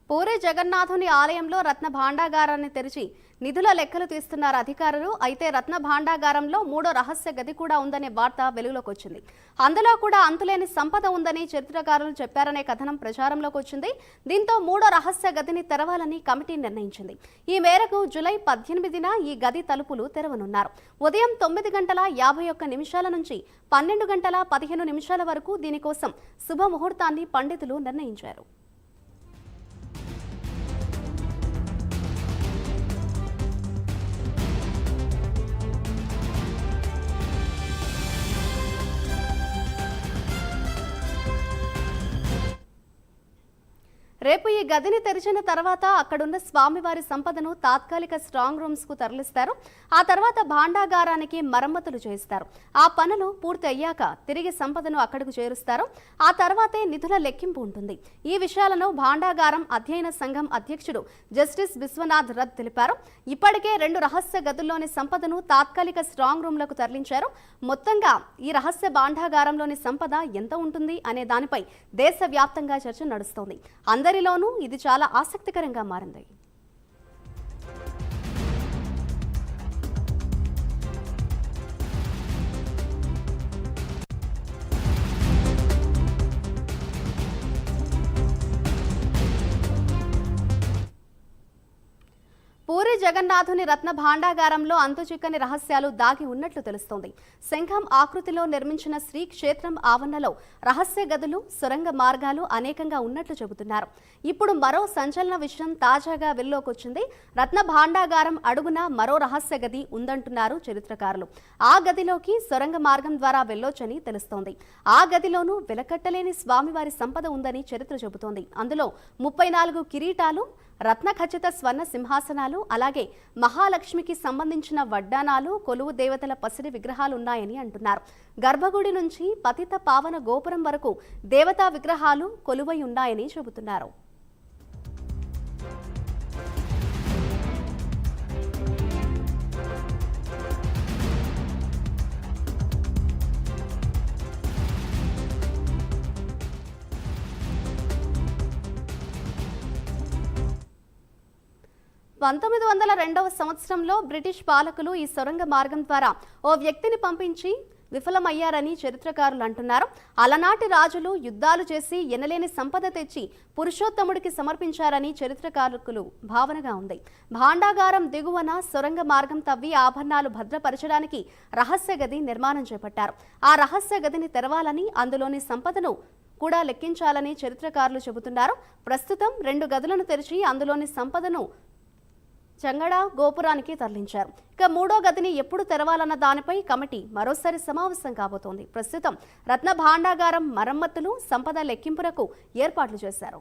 పూరి జగన్నాథుని ఆలయంలో రత్న భాండాగారాన్ని తెరిచి నిధుల లెక్కలు తీస్తున్నారు అధికారులు. అయితే రత్న భాండాగారంలో మూడో రహస్య గది కూడా ఉందనే వార్త వెలుగులోకి వచ్చింది. అందులో కూడా అంతులేని సంపద ఉందని చరిత్రకారులు చెప్పారనే కథనం ప్రచారంలోకి వచ్చింది. దీంతో మూడో రహస్య గదిని తెరవాలని కమిటీ నిర్ణయించింది. ఈ మేరకు జూలై 18న ఈ గది తలుపులు తెరవనున్నారు. ఉదయం 9:51 నుంచి 12:15 వరకు దీనికోసం శుభముహూర్తాన్ని పండితులు నిర్ణయించారు. రేపు ఈ గదిని తెరిచిన తర్వాత అక్కడున్న స్వామివారి సంపదను తాత్కాలిక స్ట్రాంగ్ రూమ్స్ కు తరలిస్తారు. ఆ తర్వాత భాండాగారానికి మరమ్మతులు చేస్తారు. ఆ పనులు పూర్తి అయ్యాక తిరిగి సంపదను అక్కడకు చేరుస్తారు. ఆ తర్వాతే నిధుల లెక్కింపు ఉంటుంది. ఈ విషయాలను భాండాగారం అధ్యయన సంఘం అధ్యక్షుడు జస్టిస్ విశ్వనాథ్ రథ్ తెలిపారు. ఇప్పటికే 2 రహస్య గదుల్లోని సంపదను తాత్కాలిక స్ట్రాంగ్ రూమ్లకు తరలించారు. మొత్తంగా ఈ రహస్య భాండాగారంలోని సంపద ఎంత ఉంటుంది అనే దానిపై దేశవ్యాప్తంగా చర్చ నడుస్తోంది. అందరిలోనూ ఇది చాలా ఆసక్తికరంగా మారింది. పూరి జగన్నాథుని రత్న భాండాగారంలో అంతుచిక్కని రహస్యాలు దాగి ఉన్నట్లు తెలుస్తోంది. శంఖం ఆకృతిలో నిర్మించిన శ్రీ క్షేత్రం ఆవరణలో రహస్య గదులు, సొరంగ మార్గాలు అనేకంగా ఉన్నట్లు చెబుతున్నారు. ఇప్పుడు మరో సంచలన విషయం తాజాగా వెలుగులోకొచ్చింది. రత్న భాండాగారం అడుగున మరో రహస్య గది ఉందంటున్నారు చరిత్రకారులు. ఆ గదిలోకి సొరంగ మార్గం ద్వారా వెళ్లొచ్చని తెలుస్తోంది. ఆ గదిలోనూ వెలకట్టలేని స్వామివారి సంపద ఉందని చరిత్ర చెబుతోంది. అందులో 34 కిరీటాలు, రత్న ఖచ్చిత స్వర్ణ సింహాసనాలు, అలాగే మహాలక్ష్మికి సంబంధించిన వడ్డానాలు, కొలువు దేవతల పసిడి విగ్రహాలు ఉన్నాయని అంటున్నారు. గర్భగుడి నుంచి పతిత పావన గోపురం వరకు దేవతా విగ్రహాలు కొలువై ఉన్నాయని చెబుతున్నారు. సంవత్సరంలో బ్రిటిష్ పాలకులు ఈ సొరంగ మార్గం ద్వారా ఓ వ్యక్తిని పంపించి విఫలమయ్యారని చరిత్రకారులు అంటున్నారు. అలనాటి రాజులు యుద్ధాలు చేసి ఎనలేని సంపద తెచ్చి పురుషోత్తముడికి సమర్పించారని చరిత్రకారులు భావనగా ఉంది. భాండాగారం దిగువన సొరంగ మార్గం తవ్వి ఆభరణాలు భద్రపరచడానికి రహస్య గది నిర్మాణం చేపట్టారు. ఆ రహస్య గదిని తెరవాలని, అందులోని సంపదను కూడా లెక్కించాలని చరిత్రకారులు చెబుతున్నారు. ప్రస్తుతం 2 గదులను తెరిచి అందులోని సంపదను చంగడ గోపురానికి తరలించారు. ఇక మూడో గదిని ఎప్పుడు తెరవాలన్న దానిపై కమిటీ మరోసారి సమావేశం కాబోతోంది. ప్రస్తుతం రత్న భాండాగారం మరమ్మతులు, సంపద లెక్కింపులకు ఏర్పాట్లు చేశారు.